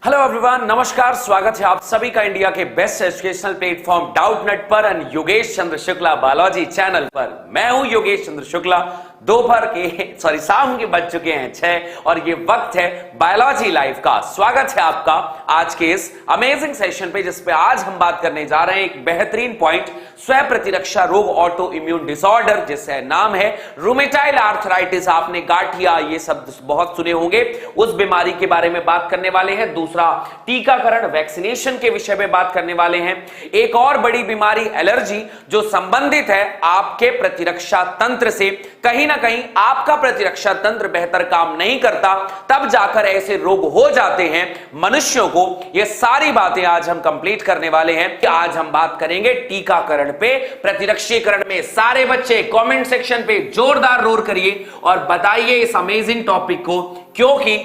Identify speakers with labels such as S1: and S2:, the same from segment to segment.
S1: Hello everyone, नमस्कार। स्वागत है आप सभी का इंडिया के बेस्ट एजुकेशनल प्लेटफॉर्म डाउटनेट पर and Yogesh Chandra Shukla biology channel पर। मैं हूं योगेश चंद्र शुक्ला। दोपहर के शाम के बज चुके हैं 6 और ये वक्त है बायोलॉजी लाइव का। स्वागत है आपका आज के इस अमेजिंग सेशन पे, जिसपे आज हम बात करने जा रहे हैं एक बेहतरीन पॉइंट, स्व प्रतिरक्षा रोग, ऑटो इम्यून डिसऑर्डर, जिसका नाम है रूमेटाइड आर्थराइटिस। आपने गांठिया ये शब्द बहुत सुने होंगे, उस बीमारी के बारे में बात करने वाले हैं। दूसरा, टीकाकरण वैक्सीनेशन के विषय में बात करने वाले हैं। एक और बड़ी बीमारी एलर्जी, जो संबंधित है आपके प्रतिरक्षा तंत्र से। कहीं ना कहीं आपका प्रतिरक्षा तंत्र बेहतर काम नहीं करता, तब जाकर ऐसे रोग हो जाते हैं मनुष्यों को। ये सारी बातें आज हम कंप्लीट करने वाले हैं कि आज हम बात करेंगे टीकाकरण पे, प्रतिरक्षीकरण में। सारे बच्चे कमेंट सेक्शन पे जोरदार रोर करिए और बताइए इस अमेजिंग टॉपिक को, क्योंकि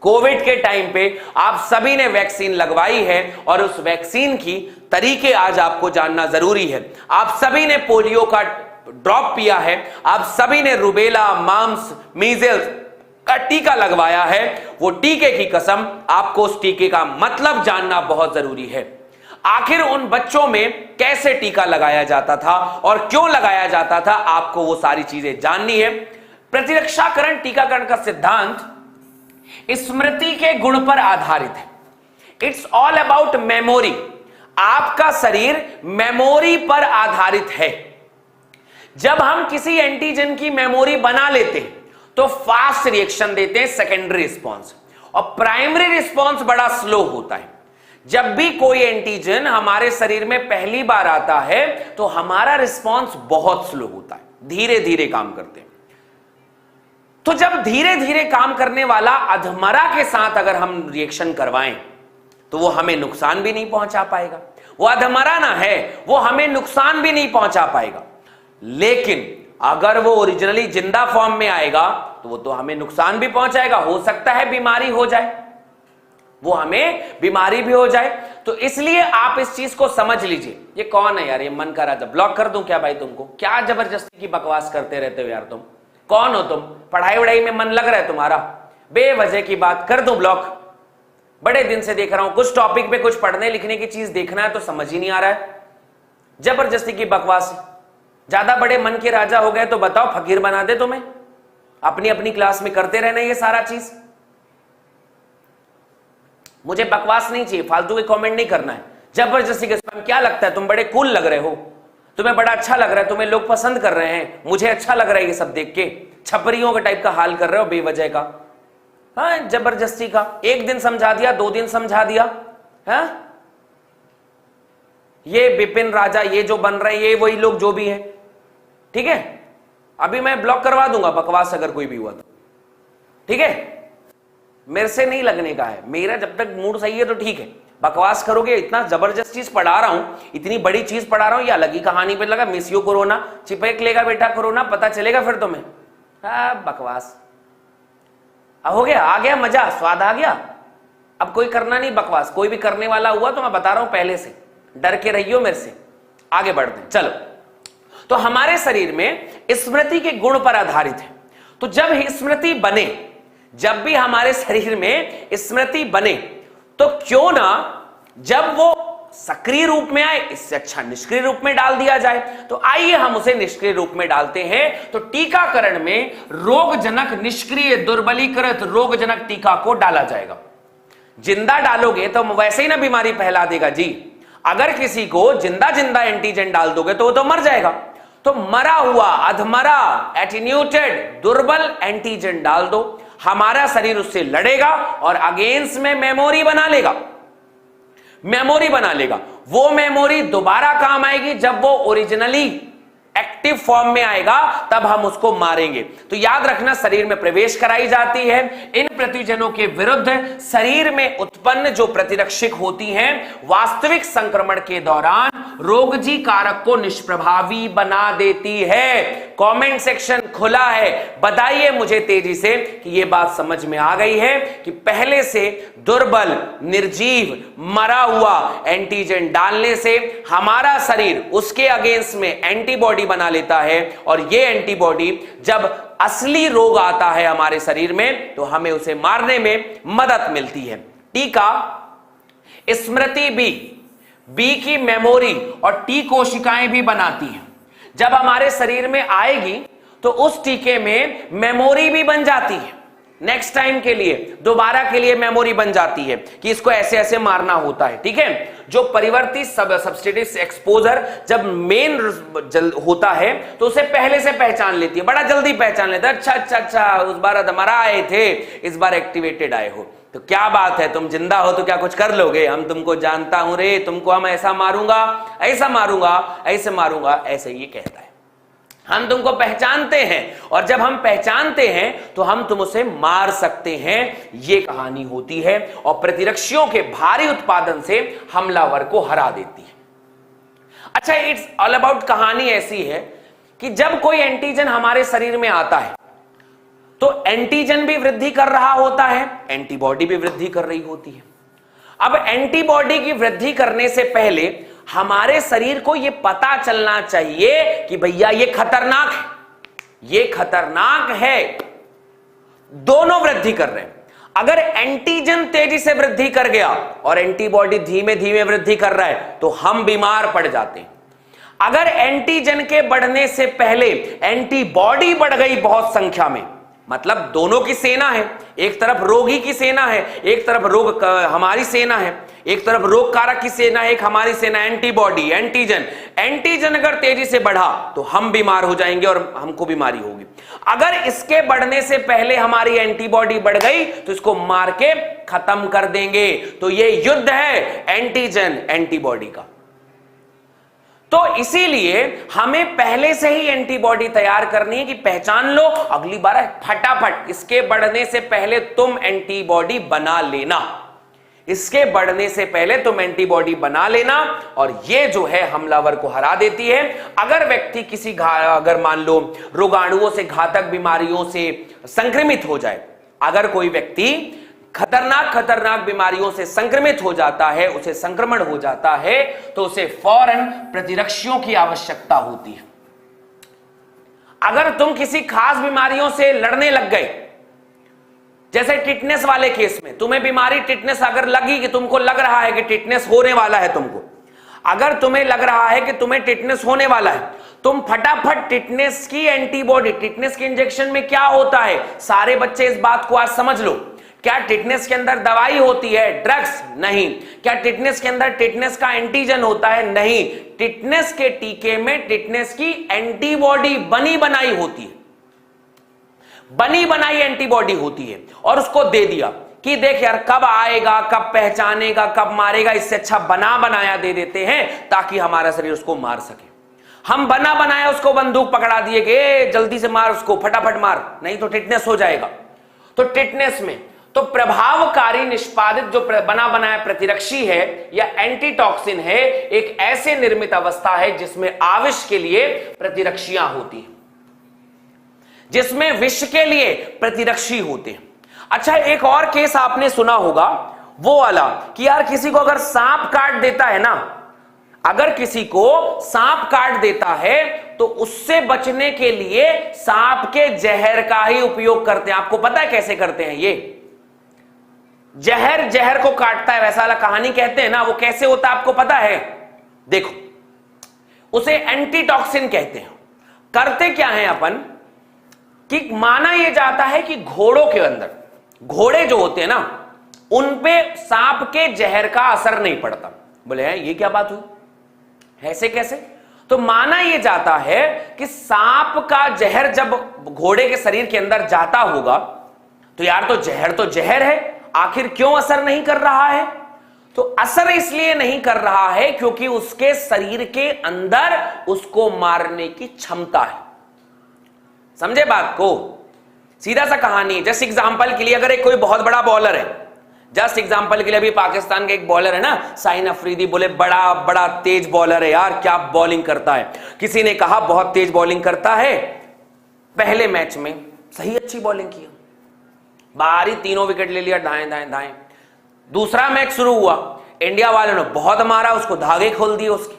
S1: कोविड के टाइम पे आप सभी ने वैक्सीन लगवाई है और उस वैक्सीन की तरीके आज आपको जानना जरूरी है। आप सभी ने पोलियो का ड्रॉप पिया है, आप सभी ने रूबेला, माम्स, मीजल्स का टीका लगवाया है। वो टीके की कसम, आपको उस टीके का मतलब जानना बहुत जरूरी है। आखिर उन बच्चों में कैसे टीका लगाया जाता था और क्यों लगाया जाता था, आपको वो सारी चीजें जाननी है। प्रतिरक्षाकरण टीकाकरण का सिद्धांत स्मृति के गुण पर आधारित है। It's all about memory. आपका शरीर मेमोरी पर आधारित है। जब हम किसी एंटीजन की मेमोरी बना लेते हैं तो फास्ट रिएक्शन देते हैं, सेकेंडरी रिस्पॉन्स, और प्राइमरी रिस्पॉन्स बड़ा स्लो होता है। जब भी कोई एंटीजन हमारे शरीर में पहली बार आता है तो हमारा रिस्पॉन्स बहुत स्लो होता है, धीरे धीरे काम करते हैं। तो जब धीरे धीरे काम करने वाला अधमरा के साथ अगर हम रिएक्शन करवाएं तो वो हमें नुकसान भी नहीं पहुंचा पाएगा। वो अधमरा ना है, वो हमें नुकसान भी नहीं पहुंचा पाएगा। लेकिन अगर वो ओरिजिनली जिंदा फॉर्म में आएगा तो वो तो हमें नुकसान भी पहुंचाएगा। हो सकता है बीमारी हो जाए, वो हमें बीमारी भी हो जाए। तो इसलिए आप इस चीज को समझ लीजिए। ये कौन है यार, ये मन का राजा? ब्लॉक कर दूं क्या भाई तुमको? क्या जबरदस्ती की बकवास करते रहते हो यार तुम? कौन हो तुम? पढ़ाई वढ़ाई में मन लग रहा है तुम्हारा? बेवजह की बात कर दूं ब्लॉक? बड़े दिन से देख रहा हूं, कुछ टॉपिक पे कुछ पढ़ने लिखने की चीज देखना है तो समझ ही नहीं आ रहा है। जबरदस्ती की बकवास। ज्यादा बड़े मन के राजा हो गए तो बताओ, फकीर बना दे तुम्हें? अपनी अपनी क्लास में करते रहना ये सारा चीज। मुझे बकवास नहीं चाहिए, फालतू के कमेंट नहीं करना है जबरदस्ती के। क्या लगता है तुम बड़े कूल लग रहे हो, तुम्हें बड़ा अच्छा लग रहा है, तुम्हें लोग पसंद कर रहे हैं, मुझे अच्छा लग रहा है ये सब देख के। छपरियों के टाइप का हाल कर रहे हो बेवजह का। हाँ, जबरदस्ती का। एक दिन समझा दिया, 2 दिन समझा दिया। हाँ, ये बिपिन राजा, ये जो बन रहे हैं, ये वही लोग जो भी है। ठीक है, अभी मैं ब्लॉक करवा दूंगा बकवास अगर कोई भी हुआ तो। ठीक है, मेरे से नहीं लगने का है। मेरा जब तक मूड सही है तो ठीक है। बकवास करोगे, इतना जबरदस्त चीज पढ़ा रहा हूं, इतनी बड़ी चीज पढ़ा रहा हूं, ये अलग ही कहानी पे लगा। मिस यू कोरोना, चिपक लेगा बेटा कोरोना, पता चलेगा फिर तुम्हें। हाँ, बकवास। अब हो गया, आ गया मजा, स्वाद आ गया। अब कोई करना नहीं बकवास। कोई भी करने वाला हुआ तो मैं बता रहा हूं पहले से, डर के रहियो मेरे से। आगे बढ़ते हैं, चलो। तो हमारे शरीर में स्मृति के गुण पर आधारित है। तो जब स्मृति बने, जब भी हमारे शरीर में स्मृति बने, तो क्यों ना जब वो सक्रिय रूप में आए, इससे अच्छा निष्क्रिय रूप में डाल दिया जाए। तो आइए हम उसे निष्क्रिय रूप में डालते हैं। तो टीकाकरण में रोगजनक निष्क्रिय दुर्बलीकृत रोगजनक टीका को डाला जाएगा। जिंदा डालोगे तो वैसे ही ना बीमारी फैला देगा जी। अगर किसी को जिंदा जिंदा एंटीजन डाल दोगे तो वो तो मर जाएगा। तो मरा हुआ, अधमरा, एटीन्यूटेड, दुर्बल एंटीजन डाल दो। हमारा शरीर उससे लड़ेगा और अगेंस्ट में मेमोरी बना लेगा। मेमोरी बना लेगा। वो मेमोरी दोबारा काम आएगी जब वो ओरिजिनली एक्टिव फॉर्म में आएगा, तब हम उसको मारेंगे। तो याद रखना, शरीर में प्रवेश कराई जाती है। इन प्रतिजनों के विरुद्ध शरीर में उत्पन्न जो प्रतिरक्षक होती हैं, वास्तविक संक्रमण के दौरान रोगजी कारक को निष्प्रभावी बना देती है। कमेंट सेक्शन खुला है, बताइए मुझे तेजी से कि यह बात समझ में आ गई है कि पहले से दुर्बल, निर्जीव, मरा हुआ एंटीजन डालने से हमारा शरीर उसके अगेंस्ट में एंटीबॉडी बना लेता है, और यह एंटीबॉडी जब असली रोग आता है हमारे शरीर में तो हमें उसे मारने में मदद मिलती है। टी का स्मृति बी की मेमोरी और टी कोशिकाएं भी बनाती हैं। जब हमारे शरीर में आएगी तो उस टीके में मेमोरी भी बन जाती है, नेक्स्ट टाइम के लिए, दोबारा के लिए मेमोरी बन जाती है कि इसको ऐसे ऐसे मारना होता है। ठीक है, जो परिवर्ती सब्स्टिट्यूट एक्सपोजर जब मेन होता है तो उसे पहले से पहचान लेती है, बड़ा जल्दी पहचान लेता है। अच्छा, उस बार हमारा आए थे, इस बार एक्टिवेटेड आए हो, तो क्या बात है, तुम जिंदा हो तो क्या कुछ कर लोगे, हम तुमको जानता हूं रे, तुमको हम ऐसा मारूंगा, ऐसा मारूंगा, ऐसे मारूंगा, ऐसे ये कहता है। हम तुमको पहचानते हैं और जब हम पहचानते हैं तो हम तुमसे मार सकते हैं, ये कहानी होती है और प्रतिरक्षियों के भारी उत्पादन से हमलावर को हरा देती है। अच्छा, इट्स ऑल अबाउट कहानी ऐसी है कि जब कोई एंटीजन हमारे शरीर में आता है तो एंटीजन भी वृद्धि कर रहा होता है, एंटीबॉडी भी वृद्धि कर रही होती है। अब एंटीबॉडी की वृद्धि करने से पहले हमारे शरीर को यह पता चलना चाहिए कि भैया ये खतरनाक है, ये खतरनाक है। दोनों वृद्धि कर रहे हैं। अगर एंटीजन तेजी से वृद्धि कर गया और एंटीबॉडी धीमे धीमे वृद्धि कर रहा है तो हम बीमार पड़ जाते हैं। अगर एंटीजन के बढ़ने से पहले एंटीबॉडी बढ़ गई बहुत संख्या में, मतलब दोनों की सेना है, एक तरफ रोगी की सेना है, एक तरफ रोग हमारी सेना है, एक तरफ रोग कारक की सेना है, एक हमारी सेना, एंटीबॉडी, एंटीजन अगर तेजी से बढ़ा तो हम बीमार हो जाएंगे और हमको बीमारी होगी। अगर इसके बढ़ने से पहले हमारी एंटीबॉडी बढ़ गई तो इसको मार के खत्म कर देंगे। तो ये युद्ध है एंटीजन एंटीबॉडी का। तो इसीलिए हमें पहले से ही एंटीबॉडी तैयार करनी है कि पहचान लो, अगली बार फटाफट इसके बढ़ने से पहले तुम एंटीबॉडी बना लेना, इसके बढ़ने से पहले तुम एंटीबॉडी बना लेना और ये जो है हमलावर को हरा देती है। अगर व्यक्ति किसी अगर मान लो रोगाणुओं से, घातक बीमारियों से संक्रमित हो जाए, अगर कोई व्यक्ति खतरनाक बीमारियों से संक्रमित हो जाता है, उसे संक्रमण हो जाता है, तो उसे फौरन प्रतिरक्षियों की आवश्यकता होती है। अगर तुम किसी खास बीमारियों से लड़ने लग गए, जैसे टिटनेस वाले केस में, तुम्हें बीमारी टिटनेस अगर लगी कि तुमको लग रहा है कि टिटनेस होने वाला है तुमको, अगर तुम्हें लग रहा है कि तुम्हें टिटनेस होने वाला है, तुम फटाफट टिटनेस की एंटीबॉडी, टिटनेस के इंजेक्शन में क्या होता है, सारे बच्चे इस बात को आज समझ लो। क्या टिटनेस के अंदर दवाई होती है, ड्रग्स? नहीं। क्या टिटनेस के अंदर टिटनेस का एंटीजन होता है? नहीं। टिटनेस के टीके में टिटनेस की एंटीबॉडी बनी बनाई होती है, बनी बनाई एंटीबॉडी होती है और उसको दे दिया कि देख यार कब आएगा, कब पहचानेगा, कब मारेगा, इससे अच्छा बना बनाया दे देते हैं ताकि हमारा शरीर उसको मार सके। हम बना बनाया उसको बंदूक पकड़ा दिए कि जल्दी से मार उसको, फटाफट मार, नहीं तो टिटनेस हो जाएगा। तो टिटनेस में तो प्रभावकारी निष्पादित जो बना बनाया प्रतिरक्षी है या एंटीटॉक्सिन है, एक ऐसे निर्मित अवस्था है जिसमें आविष के लिए प्रतिरक्षियां होती हैं, जिसमें विष के लिए प्रतिरक्षी होते हैं। अच्छा, एक और केस आपने सुना होगा वो वाला कि यार किसी को अगर सांप काट देता है ना, अगर किसी को सांप काट देता है तो उससे बचने के लिए सांप के जहर का ही उपयोग करते हैं। आपको पता है कैसे करते हैं? ये जहर को काटता है, वैसा वाला कहानी कहते हैं ना, वो कैसे होता है आपको पता है? देखो, उसे एंटीटॉक्सिन कहते हैं। करते क्या है अपन कि माना यह जाता है कि घोड़ों के अंदर, घोड़े जो होते हैं ना, उन पे सांप के जहर का असर नहीं पड़ता। बोले हैं ये क्या बात हुई, ऐसे कैसे? तो माना यह जाता है कि सांप का जहर जब घोड़े के शरीर के अंदर जाता होगा तो यार तो जहर है, आखिर क्यों असर नहीं कर रहा है? तो असर इसलिए नहीं कर रहा है क्योंकि उसके शरीर के अंदर उसको मारने की क्षमता है। समझे बात को? सीधा सा कहानी है। जस्ट एग्जांपल के लिए अगर एक कोई बहुत बड़ा बॉलर है, जस्ट एग्जांपल के लिए अभी पाकिस्तान का एक बॉलर है ना, शाहीन अफरीदी, बोले बड़ा बड़ा तेज बॉलर है यार, क्या बॉलिंग करता है। किसी ने कहा बहुत तेज बॉलिंग करता है, पहले मैच में सही अच्छी बॉलिंग की, बाहरी तीनों विकेट ले लिया, दाएं दाएं दाएं। दूसरा मैच शुरू हुआ, इंडिया वालों ने बहुत मारा, उसको धागे खोल दिए उसके।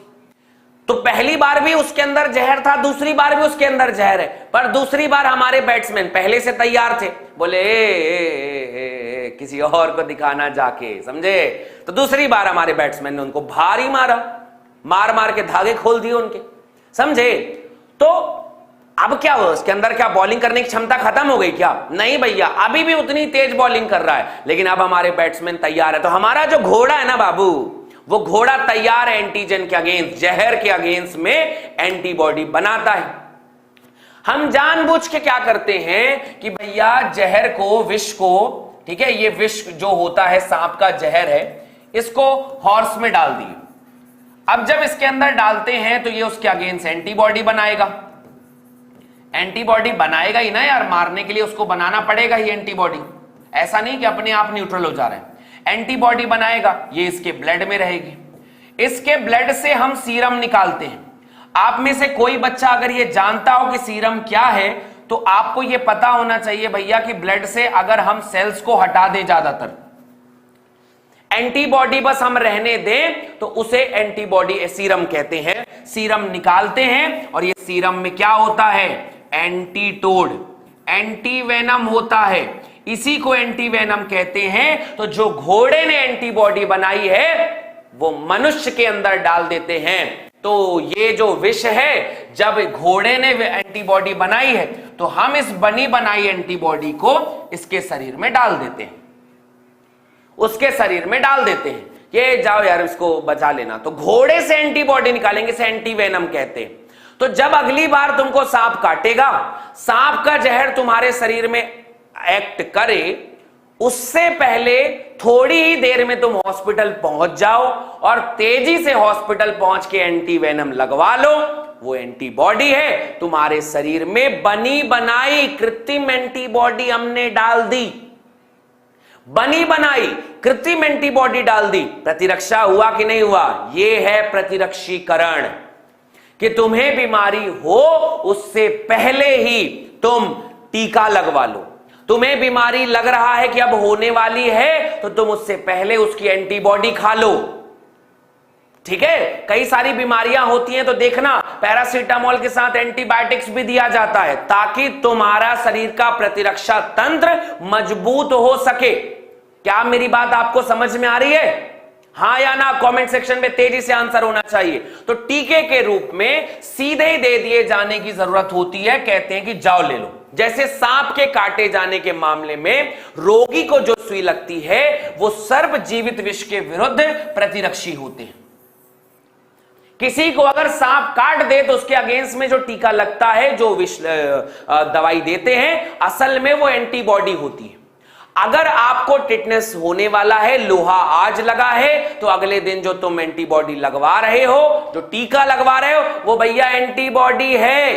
S1: तो पहली बार भी उसके अंदर जहर था, दूसरी बार भी उसके अंदर जहर है, पर दूसरी बार हमारे बैट्समैन पहले से तैयार थे। बोले किसी और को दिखाना जाके, समझे। तो दूसरी बार हमारे बैट्समैन ने उनको भारी मारा, मार मार के धागे खोल दिए उनके, समझे। तो अब क्या हुआ, उसके अंदर क्या बॉलिंग करने की क्षमता खत्म हो गई क्या? नहीं भैया, अभी भी उतनी तेज बॉलिंग कर रहा है, लेकिन अब हमारे बैट्समैन तैयार है। तो हमारा जो घोड़ा है ना बाबू, वो घोड़ा तैयार है एंटीजन के अगेंस्ट, जहर के अगेंस्ट में एंटीबॉडी बनाता है। हम जानबूझ के क्या करते हैं कि भैया जहर को, विष को, ठीक है, ये विष जो होता है सांप का जहर है, इसको हॉर्स में डाल दिए। अब जब इसके अंदर डालते हैं तो ये उसके अगेंस्ट एंटीबॉडी बनाएगा। एंटीबॉडी बनाएगा ही ना यार, मारने के लिए उसको बनाना पड़ेगा ही एंटीबॉडी, ऐसा नहीं कि अपने आप न्यूट्रल हो जा रहे हैं। एंटीबॉडी बनाएगा, ये इसके ब्लड में रहेगी। इसके ब्लड से हम सीरम निकालते हैं। आप में से कोई बच्चा अगर ये जानता हो कि सीरम क्या है, तो आपको ये पता होना चाहिए भैया कि ब्लड से अगर हम सेल्स को हटा दें, ज्यादातर एंटीबॉडी बस हम रहने दें, तो उसे एंटीबॉडी सीरम कहते हैं। सीरम निकालते हैं और ये सीरम में क्या होता है? एंटीटोड, एंटीवेनम होता है, इसी को एंटीवेनम कहते हैं। तो जो घोड़े ने एंटीबॉडी बनाई है वो मनुष्य के अंदर डाल देते हैं। तो ये जो विष है, जब घोड़े ने एंटीबॉडी बनाई है तो हम इस बनी बनाई एंटीबॉडी को इसके शरीर में डाल देते हैं, उसके शरीर में डाल देते हैं। ये जाओ यार इसको बचा लेना। तो घोड़े से एंटीबॉडी निकालेंगे, इसे एंटीवेनम कहते हैं। तो जब अगली बार तुमको सांप काटेगा, सांप का जहर तुम्हारे शरीर में एक्ट करे, उससे पहले थोड़ी ही देर में तुम हॉस्पिटल पहुंच जाओ और तेजी से हॉस्पिटल पहुंच के एंटीवेनम लगवा लो। वो एंटीबॉडी है तुम्हारे शरीर में बनी बनाई, कृत्रिम एंटीबॉडी हमने डाल दी, बनी बनाई कृत्रिम एंटीबॉडी डाल दी। प्रतिरक्षा हुआ कि नहीं हुआ? ये है प्रतिरक्षीकरण, कि तुम्हें बीमारी हो उससे पहले ही तुम टीका लगवा लो। तुम्हें बीमारी लग रहा है कि अब होने वाली है, तो तुम उससे पहले उसकी एंटीबॉडी खा लो, ठीक है। कई सारी बीमारियां होती हैं तो देखना पैरासीटामोल के साथ एंटीबायोटिक्स भी दिया जाता है, ताकि तुम्हारा शरीर का प्रतिरक्षा तंत्र मजबूत हो सके। क्या मेरी बात आपको समझ में आ रही है? हाँ या ना कमेंट सेक्शन में तेजी से आंसर होना चाहिए। तो टीके के रूप में सीधे ही दे दिए जाने की जरूरत होती है, कहते हैं कि जाओ ले लो। जैसे सांप के काटे जाने के मामले में रोगी को जो सुई लगती है वो सर्व जीवित विष के विरुद्ध प्रतिरक्षी होते हैं। किसी को अगर सांप काट दे तो उसके अगेंस्ट में जो टीका लगता है, जो विष दवाई देते हैं, असल में वो एंटीबॉडी होती है। अगर आपको टिटनेस होने वाला है, लोहा आज लगा है, तो अगले दिन जो तुम एंटीबॉडी लगवा रहे हो, जो टीका लगवा रहे हो, वो भैया एंटीबॉडी है।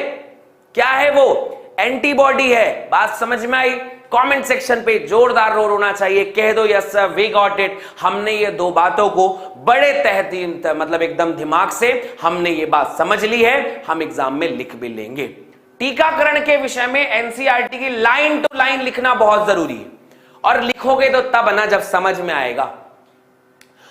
S1: क्या है वो? एंटीबॉडी है। बात समझ में आई? कमेंट सेक्शन पे जोरदार रोर होना चाहिए, कह दो yes sir we got it. हमने ये दो बातों को बड़े तहतीन, मतलब एकदम दिमाग से हमने ये बात समझ ली है, हम एग्जाम में लिख भी लेंगे। टीकाकरण के विषय में एनसीईआरटी की लाइन टू लाइन लिखना बहुत जरूरी है, और लिखोगे तो तब ना जब समझ में आएगा।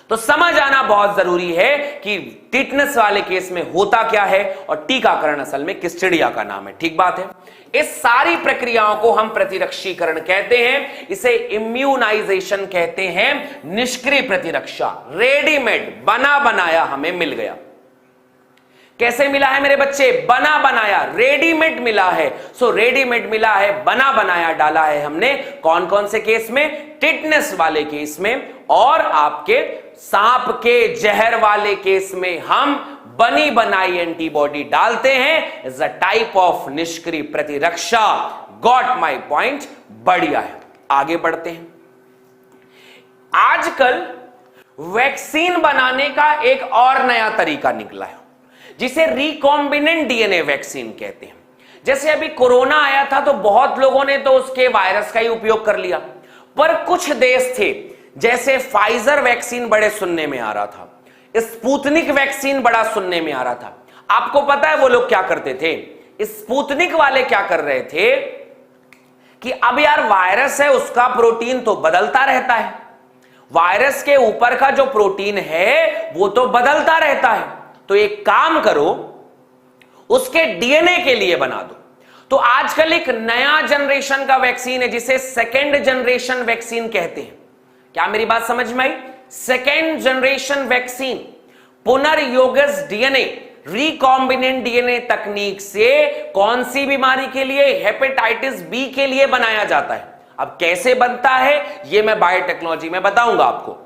S1: तो समझ आना बहुत जरूरी है कि टिटनेस वाले केस में होता क्या है और टीकाकरण असल में किस चिड़िया का नाम है, ठीक बात है। इस सारी प्रक्रियाओं को हम प्रतिरक्षीकरण कहते हैं, इसे इम्यूनाइजेशन कहते हैं। निष्क्रिय प्रतिरक्षा, रेडीमेड बना बनाया हमें मिल गया। कैसे मिला है मेरे बच्चे? बना बनाया, रेडीमेड मिला है। सो रेडीमेड मिला है, बना बनाया डाला है हमने। कौन कौन से केस में? टिटनेस वाले केस में, और आपके सांप के जहर वाले केस में हम बनी बनाई एंटीबॉडी डालते हैं एज अ टाइप ऑफ निष्क्रिय प्रतिरक्षा। Got my point? बढ़िया है, आगे बढ़ते हैं। आजकल वैक्सीन बनाने का एक और नया तरीका निकला है, जिसे रिकॉम्बिनेंट डीएनए वैक्सीन कहते हैं। जैसे अभी कोरोना आया था तो बहुत लोगों ने तो उसके वायरस का ही उपयोग कर लिया, पर कुछ देश थे, जैसे फाइजर वैक्सीन बड़े सुनने में आ रहा था, स्पुतनिक वैक्सीन बड़ा सुनने में आ रहा था। आपको पता है वो लोग क्या करते थे? स्पुतनिक वाले क्या कर रहे थे कि अब यार वायरस है, उसका प्रोटीन तो बदलता रहता है, वायरस के ऊपर का जो प्रोटीन है वो तो बदलता रहता है, तो एक काम करो उसके डीएनए के लिए बना दो। तो आजकल एक नया जनरेशन का वैक्सीन है जिसे सेकेंड जनरेशन वैक्सीन कहते हैं। क्या मेरी बात समझ में आई? सेकेंड जनरेशन वैक्सीन पुनर्योगस डीएनए रिकॉम्बिनेंट डीएनए तकनीक से कौन सी बीमारी के लिए? हेपेटाइटिस बी के लिए बनाया जाता है। अब कैसे बनता है यह मैं बायोटेक्नोलॉजी में बताऊंगा आपको।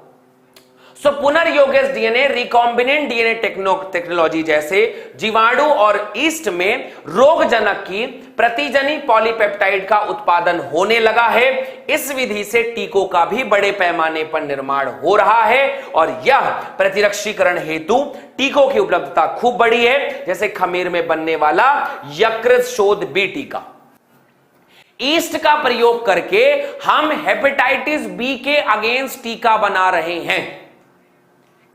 S1: सो पुनर्योगस डीएनए रिकॉम्बिनेंट डीएनए टेक्नोलॉजी जैसे जीवाणु और ईस्ट में रोगजनक की प्रतिजनी पॉलीपेप्टाइड का उत्पादन होने लगा है। इस विधि से टीकों का भी बड़े पैमाने पर निर्माण हो रहा है और यह प्रतिरक्षीकरण हेतु टीकों की उपलब्धता खूब बढ़ी है, जैसे खमीर में बनने वाला यकृत शोध बी टीका। ईस्ट का प्रयोग करके हम हेपेटाइटिस बी के अगेंस्ट टीका बना रहे हैं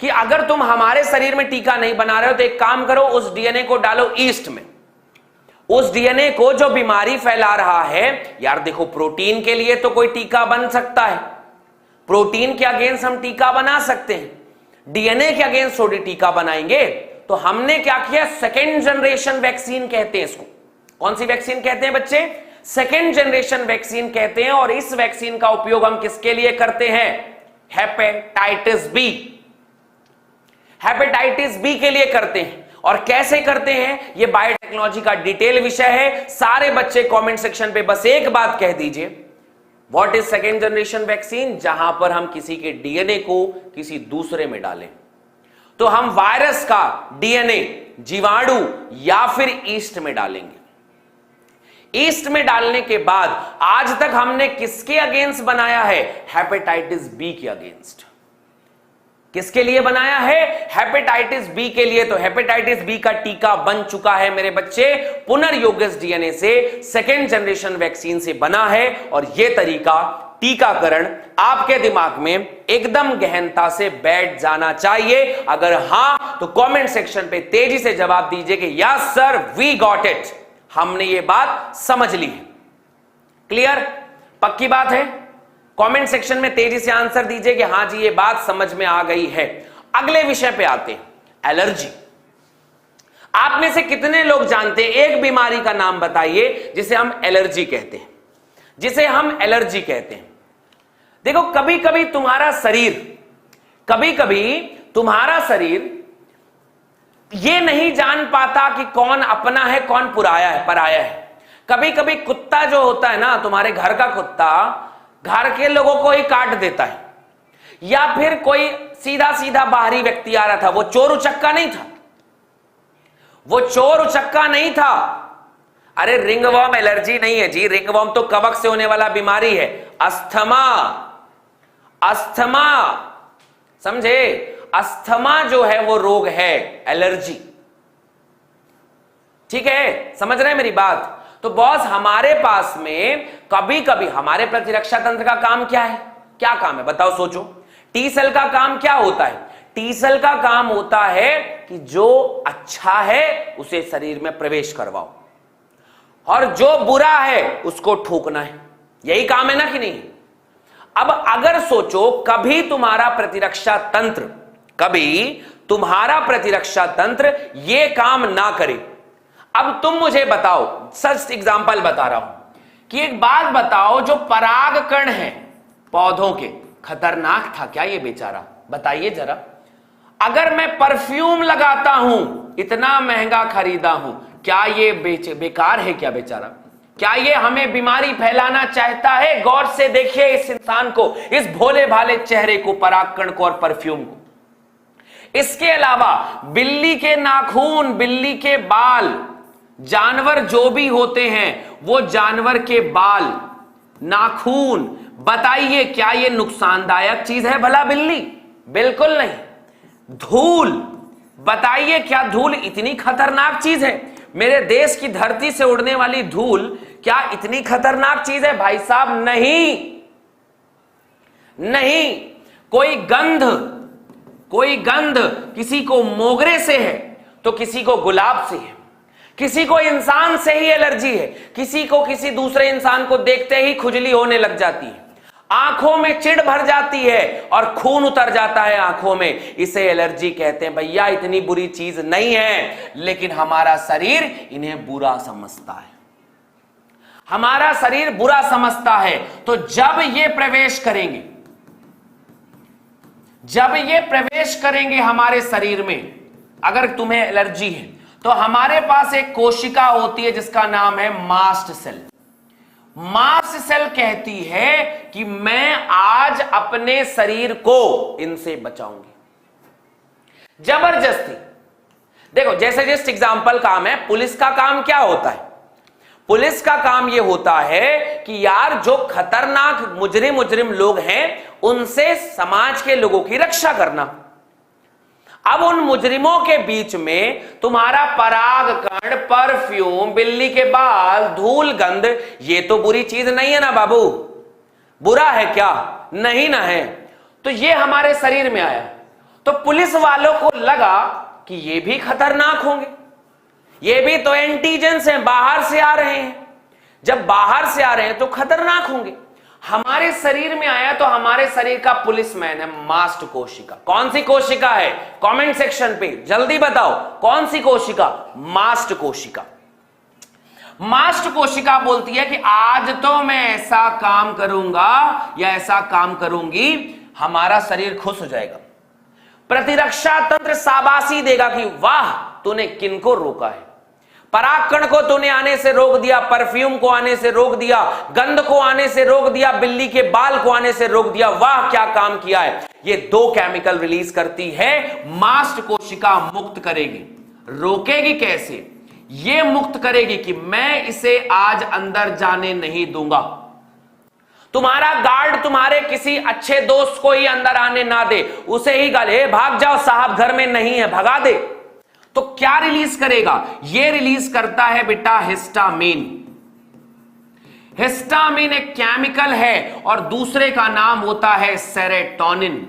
S1: कि अगर तुम हमारे शरीर में टीका नहीं बना रहे हो तो एक काम करो, उस डीएनए को डालो ईस्ट में। उस डीएनए को जो बीमारी फैला रहा है, यार देखो प्रोटीन के लिए तो कोई टीका बन सकता है, प्रोटीन के अगेंस्ट हम टीका बना सकते हैं, डीएनए के अगेंस्ट थोड़ी टीका बनाएंगे। तो हमने क्या किया? सेकेंड जनरेशन वैक्सीन कहते हैं इसको। कौन सी वैक्सीन कहते हैं बच्चे? सेकेंड जनरेशन वैक्सीन कहते हैं। और इस वैक्सीन का उपयोग हम किसके लिए करते हैं? हेपेटाइटिस बी, हेपेटाइटिस बी के लिए करते हैं। और कैसे करते हैं यह बायोटेक्नोलॉजी का डिटेल विषय है। सारे बच्चे कमेंट सेक्शन पे बस एक बात कह दीजिए, what is second generation vaccine? जहां पर हम किसी के डीएनए को किसी दूसरे में डालें। तो हम वायरस का डीएनए जीवाणु या फिर ईस्ट में डालेंगे। ईस्ट में डालने के बाद आज तक हमने किसके अगेंस्ट बनाया है? हेपेटाइटिस बी के अगेंस्ट। किसके लिए बनाया है? हेपेटाइटिस बी के लिए। तो हेपेटाइटिस बी का टीका बन चुका है मेरे बच्चे, पुनर्योगस डीएनए से, सेकेंड जनरेशन वैक्सीन से बना है। और यह तरीका टीकाकरण आपके दिमाग में एकदम गहनता से बैठ जाना चाहिए। अगर हां तो कमेंट सेक्शन पे तेजी से जवाब दीजिए कि yes sir we got it, हमने ये बात समझ ली है। क्लियर? पक्की बात है? कमेंट सेक्शन में तेजी से आंसर दीजिए कि हां जी ये बात समझ में आ गई है। अगले विषय पे आते हैं, एलर्जी। आप में से कितने लोग जानते हैं, एक बीमारी का नाम बताइए जिसे हम एलर्जी कहते हैं, जिसे हम एलर्जी कहते हैं। देखो कभी कभी तुम्हारा शरीर ये नहीं जान पाता कि कौन अपना है कौन पराया है। कभी कभी कुत्ता जो होता है ना, तुम्हारे घर का कुत्ता घर के लोगों को ही काट देता है, या फिर कोई सीधा सीधा बाहरी व्यक्ति आ रहा था, वो चोर उचक्का नहीं था, अरे रिंगवॉर्म एलर्जी नहीं है जी, रिंगवॉर्म तो कवक से होने वाला बीमारी है, अस्थमा, समझे? अस्थमा जो है वो रोग है, एलर्जी। ठीक है, समझ रहे हैं मेरी बात? तो बॉस हमारे पास में कभी कभी हमारे प्रतिरक्षा तंत्र का काम क्या है? क्या काम है बताओ, सोचो। टी सेल का काम क्या होता है? टी सेल का काम होता है कि जो अच्छा है उसे शरीर में प्रवेश करवाओ और जो बुरा है उसको ठोकना है। यही काम है ना कि नहीं? अब अगर सोचो कभी तुम्हारा प्रतिरक्षा तंत्र ये काम ना करे, अब तुम मुझे बताओ, सच एग्जांपल बता रहा हूं कि एक बात बताओ, जो परागकण है पौधों के, खतरनाक था क्या ये बेचारा? बताइए जरा। अगर मैं परफ्यूम लगाता हूं, इतना महंगा खरीदा हूं, क्या ये बेकार है क्या बेचारा? क्या ये हमें बीमारी फैलाना चाहता है? गौर से देखिए इस इंसान को, इस भोले भाले चेहरे को, परागकण को और परफ्यूम को। इसके अलावा बिल्ली के नाखून, बिल्ली के बाल, जानवर जो भी होते हैं वो जानवर के बाल, नाखून, बताइए क्या ये नुकसानदायक चीज है भला बिल्ली? बिल्कुल नहीं। धूल, बताइए क्या धूल इतनी खतरनाक चीज है? मेरे देश की धरती से उड़ने वाली धूल क्या इतनी खतरनाक चीज है भाई साहब? नहीं। कोई गंध किसी को मोगरे से है तो किसी को गुलाब से है, किसी को इंसान से ही एलर्जी है, किसी को किसी दूसरे इंसान को देखते ही खुजली होने लग जाती है, आंखों में चिढ़ भर जाती है और खून उतर जाता है आंखों में। इसे एलर्जी कहते हैं। भैया इतनी बुरी चीज नहीं है, लेकिन हमारा शरीर इन्हें बुरा समझता है। हमारा शरीर बुरा समझता है। तो जब ये प्रवेश करेंगे, जब ये प्रवेश करेंगे हमारे शरीर में, अगर तुम्हें एलर्जी है तो हमारे पास एक कोशिका होती है जिसका नाम है मास्ट सेल। मास्ट सेल कहती है कि मैं आज अपने शरीर को इनसे बचाऊंगी। जबरदस्ती देखो, जैसे जस्ट एग्जांपल काम है, पुलिस का काम क्या होता है? पुलिस का काम यह होता है कि यार जो खतरनाक मुजरिम लोग हैं उनसे समाज के लोगों की रक्षा करना। अब उन मुजरिमों के बीच में तुम्हारा परागकण, परफ्यूम, बिल्ली के बाल, धूल, गंध, ये तो बुरी चीज नहीं है ना बाबू? बुरा है क्या? नहीं ना है। तो ये हमारे शरीर में आया, तो पुलिस वालों को लगा कि ये भी खतरनाक होंगे, ये भी तो एंटीजेंस हैं, बाहर से आ रहे हैं। जब बाहर से आ रहे हैं तो खतरनाक होंगे। हमारे शरीर में आया तो हमारे शरीर का पुलिसमैन है मास्ट कोशिका। कौन सी कोशिका है? कमेंट सेक्शन पे जल्दी बताओ, कौन सी कोशिका? मास्ट कोशिका। मास्ट कोशिका बोलती है कि आज तो मैं ऐसा काम करूंगा या ऐसा काम करूंगी, हमारा शरीर खुश हो जाएगा। प्रतिरक्षा तंत्र शाबाशी देगा कि वाह तूने किनको रोका है, परागकण को तूने आने से रोक दिया, परफ्यूम को आने से रोक दिया, गंध को आने से रोक दिया, बिल्ली के बाल को आने से रोक दिया, वाह क्या काम किया है। ये दो केमिकल रिलीज करती है मास्ट कोशिका, मुक्त करेगी। रोकेगी कैसे? ये मुक्त करेगी कि मैं इसे आज अंदर जाने नहीं दूंगा। तुम्हारा गार्ड तुम्हारे किसी अच्छे दोस्त को ही अंदर आने ना दे, उसे ही गाले भाग जाओ साहब घर में नहीं है, भगा दे। तो क्या रिलीज करेगा? ये रिलीज करता है बेटा हिस्टामिन। हिस्टामिन एक केमिकल है और दूसरे का नाम होता है सेरोटोनिन।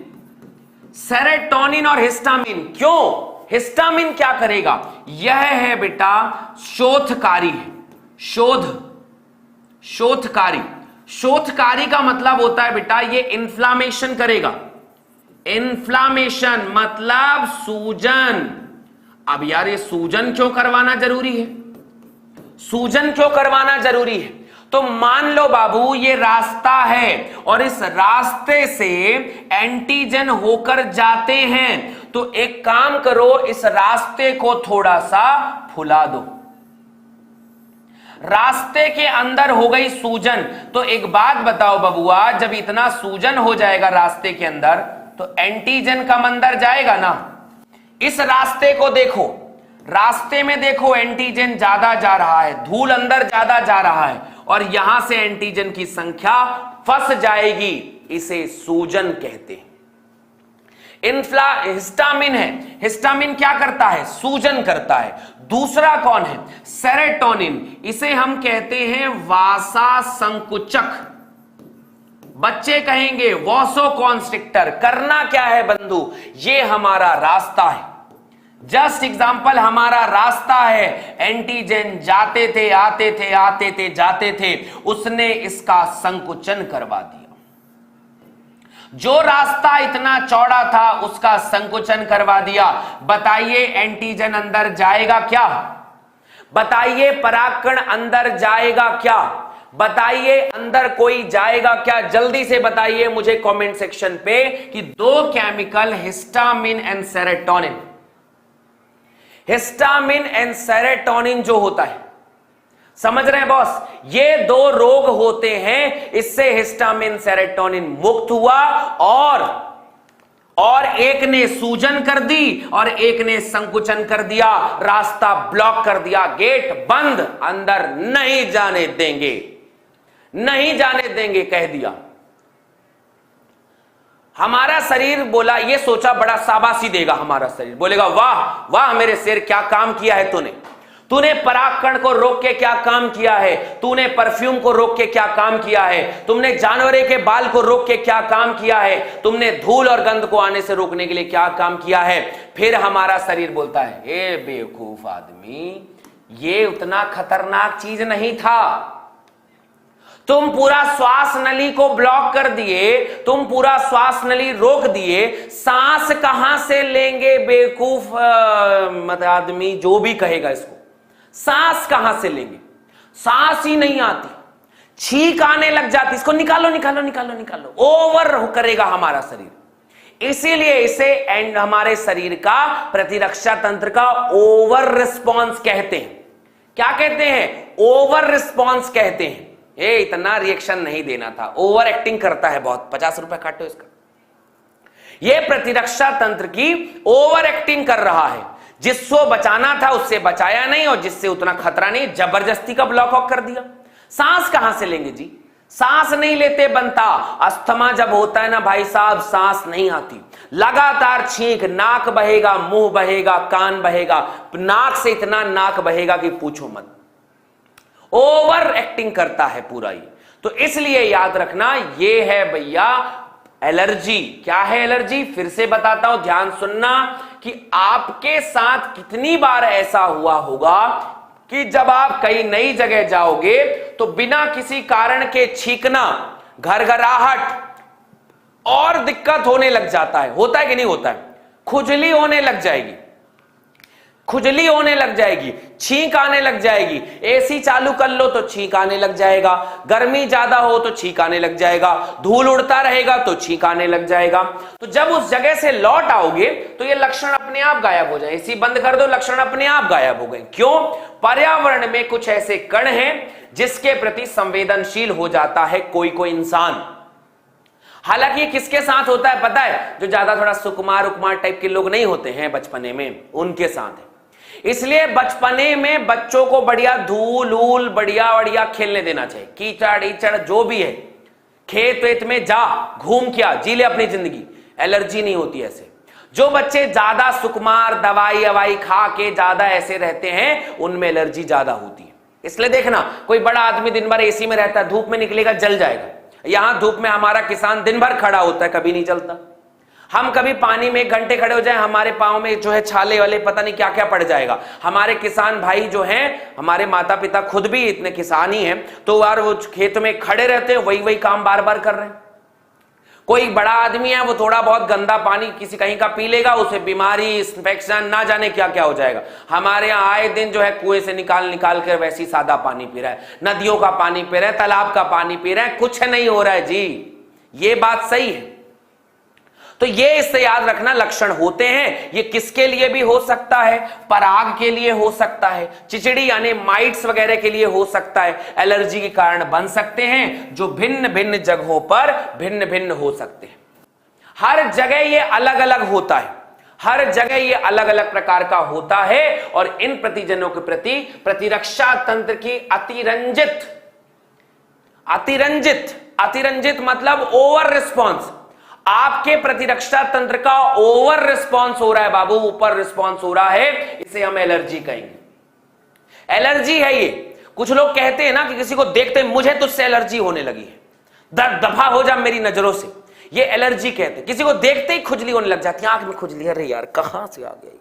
S1: सेरोटोनिन और हिस्टामिन, क्यों? हिस्टामिन क्या करेगा? यह है बेटा शोधकारी है। शोधकारी। शोधकारी का मतलब होता है बेटा ये इन्फ्लामेशन करेगा। इन्फ्लामेशन मतलब सूजन। अब यार ये सूजन क्यों करवाना जरूरी है? सूजन क्यों करवाना जरूरी है? तो मान लो बाबू ये रास्ता है और इस रास्ते से एंटीजन होकर जाते हैं, तो एक काम करो, इस रास्ते को थोड़ा सा फुला दो। रास्ते के अंदर हो गई सूजन, तो एक बात बताओ बबुआ, जब इतना सूजन हो जाएगा रास्ते के अंदर तो एंटीजन कम अंदर जाएगा ना। इस रास्ते को देखो, रास्ते में देखो एंटीजन ज्यादा जा रहा है, धूल अंदर ज्यादा जा रहा है और यहां से एंटीजन की संख्या फंस जाएगी, इसे सूजन कहते हैं। हिस्टामिन है, हिस्टामिन क्या करता है? सूजन करता है। दूसरा कौन है? सेरोटोनिन, इसे हम कहते हैं वासा संकुचक। बच्चे कहेंगे वॉसो कॉन्स्ट्रिक्टर। करना क्या है बंधु? ये हमारा रास्ता है। जस्ट एग्जांपल, हमारा रास्ता है, एंटीजन जाते थे आते थे, आते थे जाते थे, उसने इसका संकुचन करवा दिया। जो रास्ता इतना चौड़ा था उसका संकुचन करवा दिया। बताइए एंटीजन अंदर जाएगा क्या? बताइए परागकण अंदर जाएगा क्या? बताइए अंदर कोई जाएगा क्या? जल्दी से बताइए मुझे कमेंट सेक्शन पे कि दो chemical histamine and serotonin, histamine and serotonin जो होता है, समझ रहे हैं बॉस? ये दो रोग होते हैं, इससे हिस्टामिन सेरोटोनिन मुक्त हुआ और एक ने सूजन कर दी और एक ने संकुचन कर दिया, रास्ता ब्लॉक कर दिया, गेट बंद, अंदर नहीं जाने देंगे, नहीं जाने देंगे कह दिया। हमारा शरीर बोला, ये सोचा बड़ा शाबाशी देगा, हमारा शरीर बोलेगा वाह वाह मेरे शेर क्या काम किया है तूने, तूने परागकण को रोक के क्या काम किया है, तूने परफ्यूम को रोक के क्या काम किया है, तुमने जानवरे के बाल को रोक के क्या काम किया है, तुमने धूल और गंध को आने से रोकने के लिए क्या काम किया है। फिर हमारा शरीर बोलता है ए बेवकूफ आदमी, ये उतना खतरनाक चीज नहीं था, तुम पूरा श्वास नली को ब्लॉक कर दिए, तुम पूरा श्वास नली रोक दिए, सांस कहां से लेंगे बेवकूफ मत आदमी, जो भी कहेगा इसको, सांस कहां से लेंगे? सांस ही नहीं आती, छींक आने लग जाती, इसको निकालो निकालो निकालो निकालो, ओवर करेगा हमारा शरीर। इसीलिए इसे एंड हमारे शरीर का प्रतिरक्षा तंत्र का ओवर रिस्पॉन्स कहते हैं। क्या कहते हैं? ओवर रिस्पॉन्स कहते हैं। ये इतना रिएक्शन नहीं देना था, ओवर एक्टिंग करता है बहुत। 50 रुपए काटो इसका। ये प्रतिरक्षा तंत्र की ओवर एक्टिंग कर रहा है। जिसको बचाना था उससे बचाया नहीं, और जिससे उतना खतरा नहीं, जबरदस्ती का ब्लॉक ऑफ कर दिया। सांस कहां से लेंगे जी? सांस नहीं लेते बनता। अस्थमा जब होता है ना भाई साहब, सांस नहीं आती, लगातार छींक, नाक बहेगा, मुंह बहेगा, कान बहेगा, नाक से इतना नाक बहेगा कि पूछो मत। ओवर एक्टिंग करता है पूरा ये। तो इसलिए याद रखना, ये है भैया एलर्जी। क्या है एलर्जी? फिर से बताता हूं, ध्यान सुनना कि आपके साथ कितनी बार ऐसा हुआ होगा कि जब आप कहीं नई जगह जाओगे तो बिना किसी कारण के छींकना, घरघराहट और दिक्कत होने लग जाता है। होता है कि नहीं होता है? खुजली होने लग जाएगी, खुजली होने लग जाएगी, छींक आने लग जाएगी। एसी चालू कर लो तो छींक आने लग जाएगा, गर्मी ज्यादा हो तो छींक आने लग जाएगा, धूल उड़ता रहेगा तो छींक आने लग जाएगा। तो जब उस जगह से लौट आओगे तो ये लक्षण अपने आप गायब हो जाए। एसी बंद कर दो, लक्षण अपने आप गायब हो गए। क्यों? पर्यावरण में कुछ ऐसे कण हैं जिसके प्रति संवेदनशील हो जाता है कोई कोई इंसान। हालांकि ये किसके साथ होता है पता है? जो ज्यादा थोड़ा सुकुमार उकुमार टाइप के लोग नहीं होते हैं बचपने में, उनके साथ है। इसलिए बचपने में बच्चों को बढ़िया धूल ऊल बढ़िया बढ़िया खेलने देना चाहिए। कीचड़ ईचड़ जो भी है, खेत वेत में जा, घूम क्या, जी ले अपनी जिंदगी, एलर्जी नहीं होती ऐसे। जो बच्चे ज्यादा सुकुमार दवाई अवाई खा के ज्यादा ऐसे रहते हैं, उनमें एलर्जी ज्यादा होती है। इसलिए देखना, कोई बड़ा आदमी दिन भर एसी में रहता है, धूप में निकलेगा जल जाएगा। यहां धूप में हमारा किसान दिन भर खड़ा होता है, कभी नहीं चलता। हम कभी पानी में 1 घंटे खड़े हो जाए, हमारे पांव में जो है छाले वाले पता नहीं क्या क्या पड़ जाएगा। हमारे किसान भाई जो हैं, हमारे माता पिता खुद भी इतने किसान ही हैं, तो यार वो खेत में खड़े रहते हैं, वही वही काम बार बार कर रहे हैं। कोई बड़ा आदमी है, वो थोड़ा बहुत गंदा पानी किसी कहीं का पी लेगा, उसे बीमारी, इंफेक्शन, ना जाने क्या क्या हो जाएगा। हमारे यहाँ आए दिन जो है कुएं से निकाल निकाल कर वैसी सादा पानी पी रहा है, नदियों का पानी पी रहा है, तालाब का पानी पी रहा है, कुछ नहीं हो रहा है जी। ये बात सही है। तो ये इससे याद रखना, लक्षण होते हैं। ये किसके लिए भी हो सकता है? पराग के लिए हो सकता है, चिचड़ी यानी माइट्स वगैरह के लिए हो सकता है, एलर्जी के कारण बन सकते हैं, जो भिन्न भिन्न जगहों पर भिन्न भिन्न हो सकते हैं। हर जगह ये अलग अलग होता है, हर जगह ये अलग अलग प्रकार का होता है। और इन प्रतिजनों के प्रति प्रतिरक्षा तंत्र की अतिरंजित मतलब ओवर रिस्पॉन्स। आपके प्रतिरक्षा तंत्र का ओवर रिस्पॉन्स हो रहा है बाबू, ऊपर रिस्पॉन्स हो रहा है, इसे हम एलर्जी कहेंगे। एलर्जी है ये। कुछ लोग कहते हैं ना कि किसी को देखते हैं मुझे तुझसे एलर्जी होने लगी है, दफा हो जा मेरी नजरों से, ये एलर्जी कहते हैं। किसी को देखते ही खुजली होने लग जाती है, आंख में खुजली, अरे यार कहां से आ गई,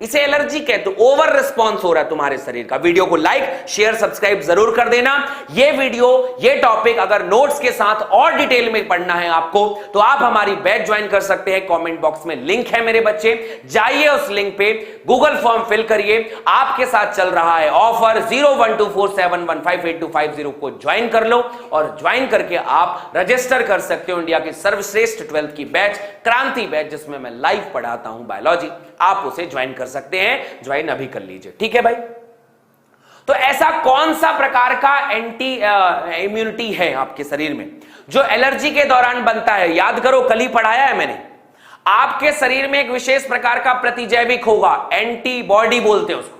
S1: इसे एलर्जी कहते हो। ओवर रिस्पॉन्स हो रहा है तुम्हारे शरीर का। वीडियो को लाइक शेयर सब्सक्राइब जरूर कर देना। ये वीडियो ये टॉपिक अगर नोट्स के साथ और डिटेल में पढ़ना है आपको, तो आप हमारी बैच ज्वाइन कर सकते हैं। कमेंट बॉक्स में लिंक है मेरे बच्चे, जाइए उस लिंक पे गूगल फॉर्म फिल करिए। आपके साथ चल रहा है ऑफर 012471158250 को ज्वाइन कर लो, और ज्वाइन करके आप रजिस्टर कर सकते हो इंडिया की सर्वश्रेष्ठ 12th की बैच क्रांति बैच, जिसमें मैं लाइव पढ़ाता हूं बायोलॉजी। आप उसे ज्वाइन कर सकते हैं, ज्वाइन अभी कर लीजिए, ठीक है भाई। तो ऐसा कौन सा प्रकार का एंटी इम्यूनिटी है आपके शरीर में जो एलर्जी के दौरान बनता है? याद करो, कल ही पढ़ाया है मैंने। आपके शरीर में एक विशेष प्रकार का प्रतिजैविक होगा, एंटीबॉडी बोलते हैं उसको।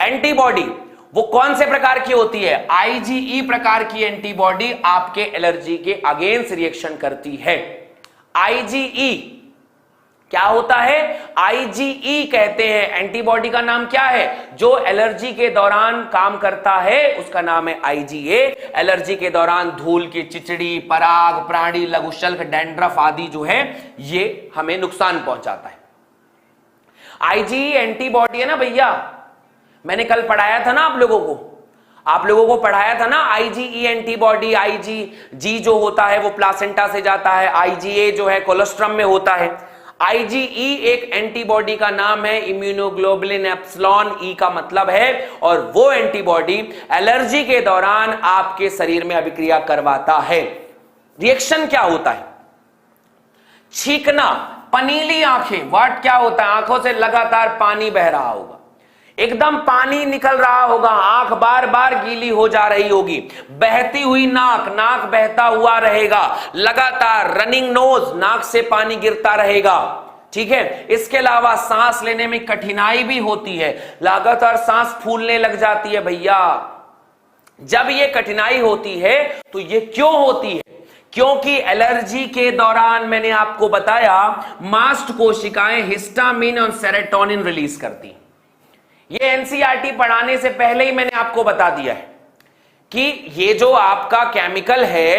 S1: एंटीबॉडी वो कौन से प्रकार की होती है? आईजीई प्रकार की एंटीबॉडी आपके एलर्जी के अगेंस्ट रिएक्शन करती है। आईजीई क्या होता है? आईजीई कहते हैं। एंटीबॉडी का नाम क्या है? जो एलर्जी के दौरान काम करता है उसका नाम है आईजीए। एलर्जी के दौरान धूल की चिचड़ी, पराग, प्राणी, लघुशल्क, डैंड्रफ आदि जो है ये हमें नुकसान पहुंचाता है। आईजीई एंटीबॉडी है ना भैया, मैंने कल पढ़ाया था ना आप लोगों को पढ़ाया था ना आईजीई एंटीबॉडी। आईजीजी जो होता है वो प्लासेंटा से जाता है, आईजीए जो है कोलोस्ट्रम में होता है। आईजीई एक एंटीबॉडी का नाम है, इम्यूनोग्लोबुलिन एप्सिलॉन, ई का मतलब है, और वो एंटीबॉडी एलर्जी के दौरान आपके शरीर में अभिक्रिया करवाता है। रिएक्शन क्या होता है? छींकना, पनीली आंखें, वाट क्या होता है, आंखों से लगातार पानी बह रहा होगा, एकदम पानी निकल रहा होगा, आंख बार बार गीली हो जा रही होगी, बहती हुई नाक, नाक बहता हुआ रहेगा, लगातार रनिंग नोज, नाक से पानी गिरता रहेगा, ठीक है। इसके अलावा सांस लेने में कठिनाई भी होती है, लगातार सांस फूलने लग जाती है भैया। जब ये कठिनाई होती है तो ये क्यों होती है? क्योंकि एलर्जी के दौरान मैंने आपको बताया मास्ट कोशिकाएं हिस्टामिन और सेरोटोनिन रिलीज करती हैं। ये एनसीईआरटी पढ़ाने से पहले ही मैंने आपको बता दिया है कि ये जो आपका केमिकल है,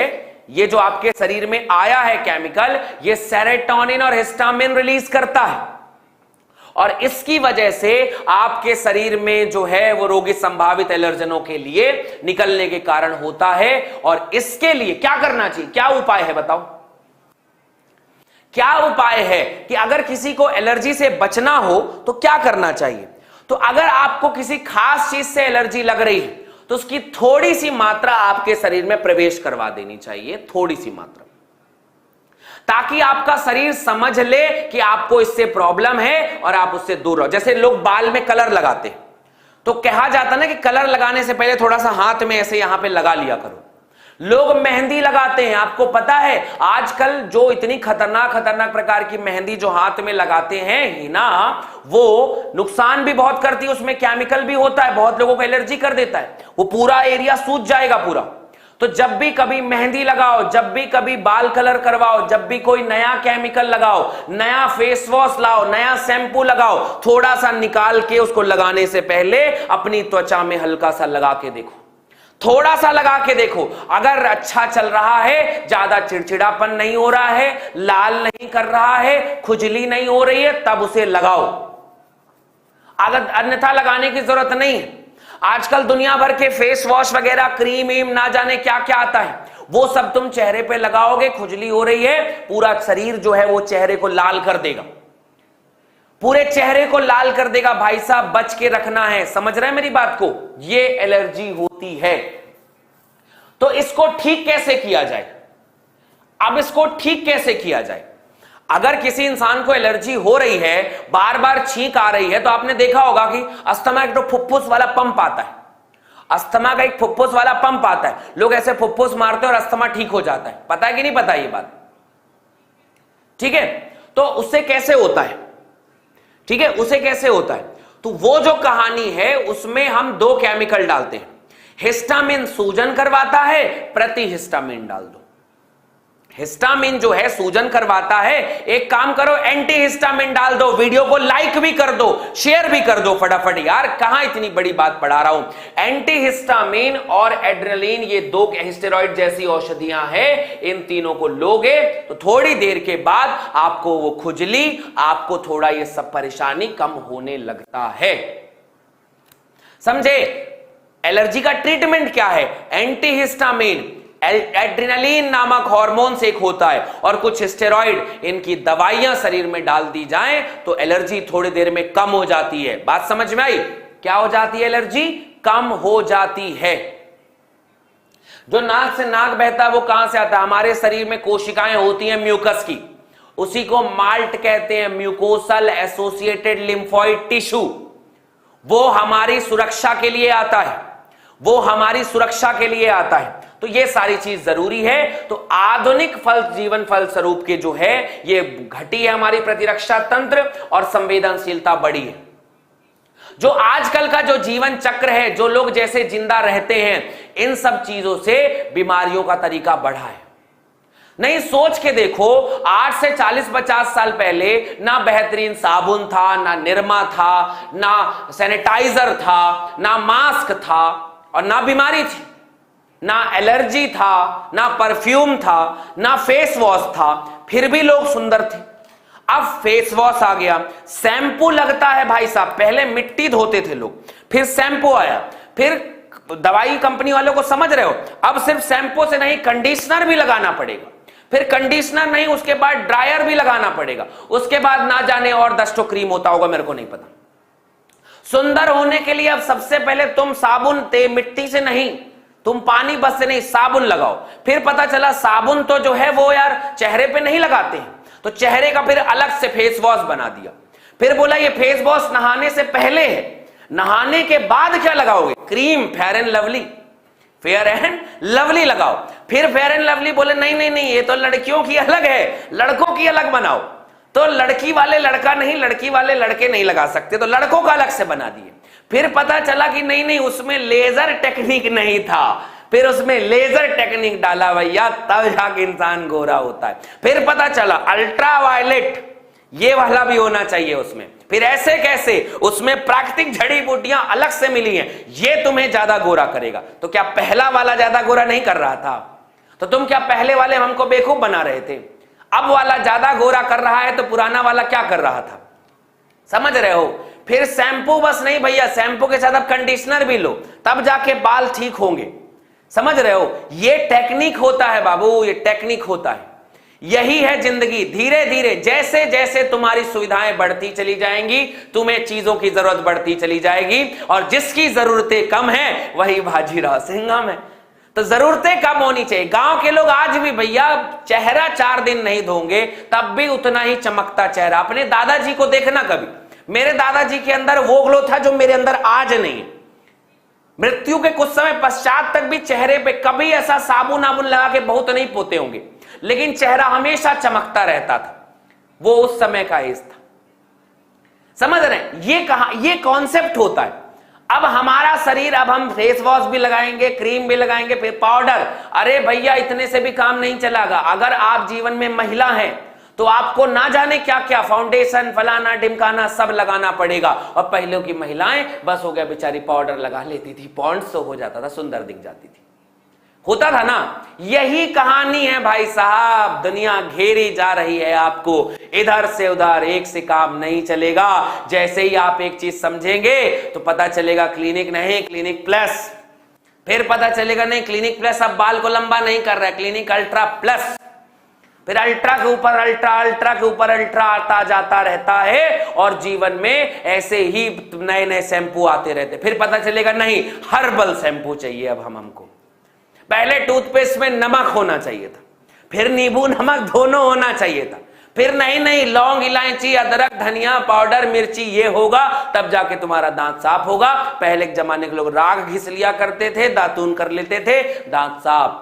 S1: ये जो आपके शरीर में आया है केमिकल, ये सेरोटोनिन और हिस्टामिन रिलीज करता है और इसकी वजह से आपके शरीर में जो है वो रोगी संभावित एलर्जनों के लिए निकलने के कारण होता है। और इसके लिए क्या करना चाहिए, क्या उपाय है बताओ? क्या उपाय है कि अगर किसी को एलर्जी से बचना हो तो क्या करना चाहिए? तो अगर आपको किसी खास चीज से एलर्जी लग रही है तो उसकी थोड़ी सी मात्रा आपके शरीर में प्रवेश करवा देनी चाहिए, थोड़ी सी मात्रा, ताकि आपका शरीर समझ ले कि आपको इससे प्रॉब्लम है और आप उससे दूर रहो। जैसे लोग बाल में कलर लगाते हैं तो कहा जाता ना कि कलर लगाने से पहले थोड़ा सा हाथ में ऐसे यहां पे लगा लिया करो। लोग मेहंदी लगाते हैं, आपको पता है आजकल जो इतनी खतरनाक खतरनाक प्रकार की मेहंदी जो हाथ में लगाते हैं हिना, वो नुकसान भी बहुत करती है, उसमें केमिकल भी होता है, बहुत लोगों को एलर्जी कर देता है, वो पूरा एरिया सूज जाएगा पूरा। तो जब भी कभी मेहंदी लगाओ, जब भी कभी बाल कलर करवाओ, जब भी कोई नया केमिकल लगाओ, नया फेस वॉश लाओ, नया शैम्पू लगाओ, थोड़ा सा निकाल के उसको लगाने से पहले अपनी त्वचा में हल्का सा लगा के देखो, थोड़ा सा लगा के देखो। अगर अच्छा चल रहा है, ज्यादा चिड़चिड़ापन नहीं हो रहा है, लाल नहीं कर रहा है, खुजली नहीं हो रही है, तब उसे लगाओ, अगर अन्यथा लगाने की जरूरत नहीं है। आजकल दुनिया भर के फेस वॉश वगैरह, क्रीम वीम, ना जाने क्या क्या आता है, वो सब तुम चेहरे पे लगाओगे, खुजली हो रही है, पूरा शरीर जो है वो चेहरे को लाल कर देगा, पूरे चेहरे को लाल कर देगा। भाई साहब बच के रखना है, समझ रहे हैं मेरी बात को? ये एलर्जी होती है। तो इसको ठीक कैसे किया जाए? अब इसको ठीक कैसे किया जाए? अगर किसी इंसान को एलर्जी हो रही है, बार बार छींक आ रही है, तो आपने देखा होगा कि अस्थमा एक तो फुफ्फुस वाला पंप आता है, अस्थमा का एक फुफ्फुस वाला पंप आता है, लोग ऐसे फुफ्फुस मारते हैं और अस्थमा ठीक हो जाता है। पता है कि नहीं पता ये बात? ठीक है, तो उससे कैसे होता है? ठीक है, उसे कैसे होता है? तो वो जो कहानी है उसमें हम दो केमिकल डालते हैं, हिस्टामिन सूजन करवाता है, प्रतिहिस्टामिन डाल दो। हिस्टामिन जो है सूजन करवाता है, एक काम करो एंटी हिस्टामिन डाल दो। वीडियो को लाइक भी कर दो, शेयर भी कर दो फटाफट यार, कहां इतनी बड़ी बात पढ़ा रहा हूं। एंटी हिस्टामिन और एड्रेनलिन ये दो स्टेरॉइड जैसी औषधियां हैं, इन तीनों को लोगे तो थोड़ी देर के बाद आपको वो खुजली, आपको थोड़ा ये सब परेशानी कम होने लगता है। समझे? एलर्जी का ट्रीटमेंट क्या है? एंटी हिस्टामिन, एड्रेनलिन नामक हार्मोन से एक होता है और कुछ स्टेरॉइड, इनकी दवाइयां शरीर में डाल दी जाएं तो एलर्जी थोड़ी देर में कम हो जाती है। बात समझ में आई? क्या हो जाती है? एलर्जी कम हो जाती है। जो नाक से नाक बहता है वो कहां से आता है? हमारे शरीर में कोशिकाएं होती हैं म्यूकस की, उसी को माल्ट कहते हैं, म्यूकोसल एसोसिएटेड लिम्फोइड टिश्यू। वो हमारी सुरक्षा के लिए आता है, वो हमारी सुरक्षा के लिए आता है। तो ये सारी चीज जरूरी है। तो आधुनिक फल जीवन फल स्वरूप के जो है ये घटी है हमारी प्रतिरक्षा तंत्र और संवेदनशीलता बढ़ी है। जो आजकल का जो जीवन चक्र है, जो लोग जैसे जिंदा रहते हैं, इन सब चीजों से बीमारियों का तरीका बढ़ा है। नहीं, सोच के देखो, 8 से 40-50 साल पहले ना बेहतरीन साबुन था, ना निरमा था, ना सैनिटाइजर था, ना मास्क था और ना बीमारी थी, ना एलर्जी था, ना परफ्यूम था, ना फेस वॉश था, फिर भी लोग सुंदर थे। अब फेस वॉश आ गया, शैम्पू लगता है भाई साहब, पहले मिट्टी धोते थे लोग, फिर शैम्पू आया, फिर दवाई कंपनी वालों को समझ रहे हो, अब सिर्फ शैम्पू से नहीं कंडीशनर भी लगाना पड़ेगा, फिर कंडीशनर नहीं उसके बाद ड्रायर भी लगाना पड़ेगा, उसके बाद ना जाने और 10 क्रीम होता होगा, मेरे को नहीं पता। सुंदर होने के लिए अब सबसे पहले तुम साबुन मिट्टी से नहीं, तुम पानी बस से नहीं, साबुन लगाओ। फिर पता चला साबुन तो जो है वो यार चेहरे पे नहीं लगाते हैं, तो चेहरे का फिर अलग से फेस वॉश बना दिया। फिर बोला ये फेस वॉश नहाने से पहले है, नहाने के बाद क्या लगाओगे? Cream, fair and lovely, fair and lovely लगाओ। फिर फेयर एंड लवली बोले नहीं नहीं नहीं, ये तो लड़कियों की अलग है, लड़कों की अलग बनाओ। तो लड़की वाले लड़का नहीं, लड़की वाले लड़के नहीं लगा सकते, तो लड़कों का अलग से बना दिए। फिर पता चला कि नहीं नहीं, उसमें लेजर टेक्निक नहीं था, फिर उसमें लेजर टेक्निक डाला भैया, तब जाके इंसान गोरा होता है। फिर पता चला अल्ट्रा वायलेट ये वाला भी होना चाहिए उसमें। फिर ऐसे कैसे? उसमें प्राकृतिक जड़ी बूटियां अलग से मिली हैं, ये तुम्हें ज्यादा गोरा करेगा। तो क्या पहला वाला ज्यादा गोरा नहीं कर रहा था? तो तुम क्या पहले वाले हमको बेवकूफ बना रहे थे? अब वाला ज्यादा गोरा कर रहा है तो पुराना वाला क्या कर रहा था? समझ रहे हो? फिर शैंपू बस नहीं भैया, शैंपू के साथ अब कंडीशनर भी लो, तब जाके बाल ठीक होंगे। समझ रहे हो? ये टेक्निक होता है बाबू, ये टेक्निक होता है। यही है जिंदगी। धीरे धीरे जैसे जैसे तुम्हारी सुविधाएं बढ़ती चली जाएंगी, तुम्हें चीजों की जरूरत बढ़ती चली जाएगी, और जिसकी जरूरतें कम है वही बाजीराव सिंघम है। तो जरूरतें कम होनी चाहिए। गांव के लोग आज भी भैया चेहरा 4 दिन नहीं धोंगे तब भी उतना ही चमकता चेहरा। अपने दादाजी को देखना कभी, मेरे दादाजी के अंदर वो ग्लो था जो मेरे अंदर आज नहीं है। मृत्यु के कुछ समय पश्चात तक भी चेहरे पे कभी ऐसा साबुन आबुन लगा के बहुत नहीं पोते होंगे, लेकिन चेहरा हमेशा चमकता रहता था। वो उस समय का एज था। समझ रहे हैं? ये कहा, ये कॉन्सेप्ट होता है। अब हमारा शरीर, अब हम फेस वॉश भी लगाएंगे, क्रीम भी लगाएंगे, फिर पाउडर। अरे भैया इतने से भी काम नहीं चलेगा। अगर आप जीवन में महिला हैं तो आपको ना जाने क्या क्या फाउंडेशन, फलाना ढिमकाना सब लगाना पड़ेगा। और पहले की महिलाएं बस हो गया बेचारी, पाउडर लगा लेती थी, पॉन्ड्स तो हो जाता था, सुंदर दिख जाती थी, होता था ना। यही कहानी है भाई साहब। दुनिया घेरी जा रही है आपको, इधर से उधर, एक से काम नहीं चलेगा। जैसे ही आप एक चीज समझेंगे तो पता चलेगा क्लिनिक नहीं, क्लिनिक प्लस। फिर पता चलेगा नहीं, क्लिनिक प्लस अब बाल को लंबा नहीं कर रहा है, क्लिनिक अल्ट्रा प्लस। फिर अल्ट्रा के ऊपर अल्ट्रा, अल्ट्रा के ऊपर अल्ट्रा आता जाता रहता है, और जीवन में ऐसे ही नए नए शैंपू आते रहते। फिर पता चलेगा नहीं, हर्बल शैंपू चाहिए अब हमको। पहले टूथपेस्ट में नमक होना चाहिए था, फिर नींबू नमक दोनों होना चाहिए था। फिर नहीं नहीं, लौंग, इलायची, अदरक, धनिया पाउडर, मिर्ची ये होगा तब जाके तुम्हारा दांत साफ होगा। पहले के जमाने के लोग राख घिस लिया करते थे, दातून कर लेते थे, दांत साफ।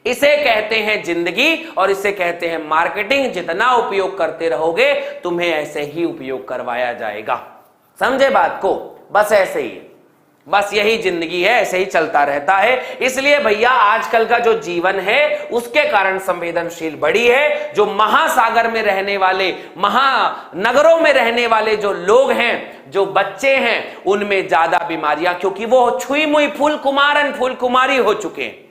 S1: इसे कहते हैं जिंदगी, और इसे कहते हैं मार्केटिंग। जितना उपयोग करते रहोगे तुम्हें ऐसे ही उपयोग करवाया जाएगा। समझे बात को? बस ऐसे ही है, बस यही जिंदगी है, ऐसे ही चलता रहता है। इसलिए भैया आजकल का जो जीवन है उसके कारण संवेदनशील बड़ी है। जो महासागर में रहने वाले, महानगरों में रहने वाले जो लोग हैं, जो बच्चे हैं, उनमें ज्यादा बीमारियां, क्योंकि वो छुई मुई फूल कुमारन, फूल कुमारी हो चुके हैं।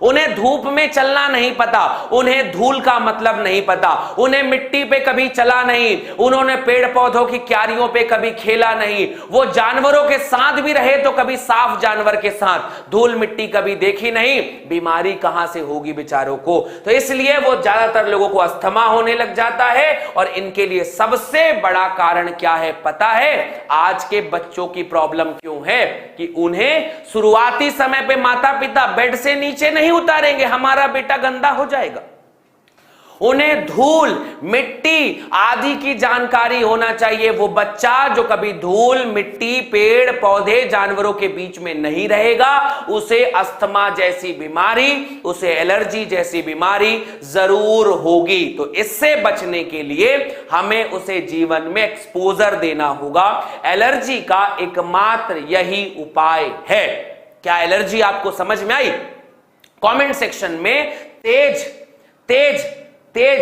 S1: उन्हें धूप में चलना नहीं पता, उन्हें धूल का मतलब नहीं पता, उन्हें मिट्टी पे कभी चला नहीं, उन्होंने पेड़ पौधों की क्यारियों पे कभी खेला नहीं। वो जानवरों के साथ भी रहे तो कभी साफ जानवर के साथ, धूल मिट्टी कभी देखी नहीं। बीमारी कहां से होगी बेचारों को? तो इसलिए वो ज्यादातर लोगों को अस्थमा होने लग जाता है। और इनके लिए सबसे बड़ा कारण क्या है पता है? आज के बच्चों की प्रॉब्लम क्यों है कि उन्हें शुरुआती समय पे माता पिता बेड से नीचे नहीं उतारेंगे, हमारा बेटा गंदा हो जाएगा। उन्हें धूल, मिट्टी आदि की जानकारी होना चाहिए। वो बच्चा जो कभी धूल, मिट्टी, पेड़ पौधे, जानवरों के बीच में नहीं रहेगा, उसे अस्थमा जैसी बीमारी, उसे एलर्जी जैसी बीमारी जरूर होगी। तो इससे बचने के लिए हमें उसे जीवन में एक्सपोजर देना होगा। एलर्जी का एकमात्र यही उपाय है। क्या एलर्जी आपको समझ में आई? कमेंट सेक्शन में तेज तेज तेज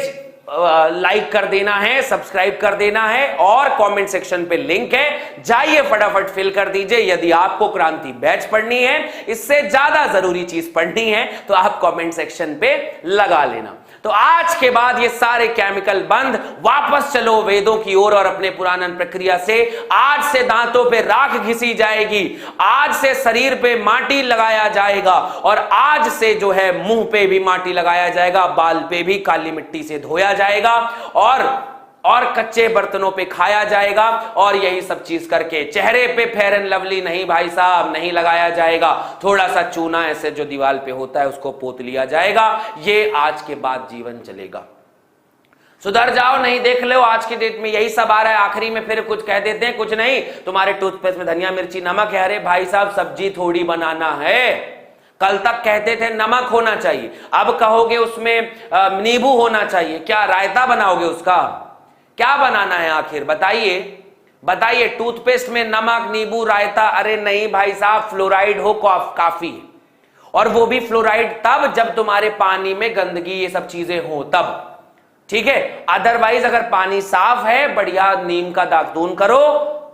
S1: लाइक कर देना है, सब्सक्राइब कर देना है, और कमेंट सेक्शन पे लिंक है, जाइए फटाफट फिल कर दीजिए। यदि आपको क्रांति बैच पढ़नी है, इससे ज्यादा जरूरी चीज पढ़नी है, तो आप कमेंट सेक्शन पे लगा लेना। तो आज के बाद ये सारे केमिकल बंद, वापस चलो वेदों की ओर और अपने पुराण प्रक्रिया से। आज से दांतों पे राख घिसी जाएगी, आज से शरीर पे माटी लगाया जाएगा, और आज से जो है मुंह पे भी माटी लगाया जाएगा, बाल पे भी काली मिट्टी से धोया जाएगा, और कच्चे बर्तनों पे खाया जाएगा। और यही सब चीज करके चेहरे पे फेयर एंड लवली नहीं भाई साहब, नहीं लगाया जाएगा। थोड़ा सा चूना ऐसे जो दीवार पे होता है उसको पोत लिया जाएगा। ये आज के बाद जीवन चलेगा। सुधर जाओ, नहीं देख लो आज की डेट में यही सब आ रहा है। आखिरी में फिर कुछ कह देते हैं, कुछ नहीं तुम्हारे टूथपेस्ट में धनिया मिर्ची नमक है। अरे भाई साहब सब्जी थोड़ी बनाना है। कल तक कहते थे नमक होना चाहिए, अब कहोगे उसमें नींबू होना चाहिए। क्या रायता बनाओगे उसका? क्या बनाना है आखिर बताइए? बताइए टूथपेस्ट में नमक नींबू रायता? अरे नहीं भाई साहब, फ्लोराइड हो काफी, और वो भी फ्लोराइड तब जब तुम्हारे पानी में गंदगी ये सब चीजें हो तब, ठीक है। अदरवाइज अगर पानी साफ है, बढ़िया नीम का दातून करो,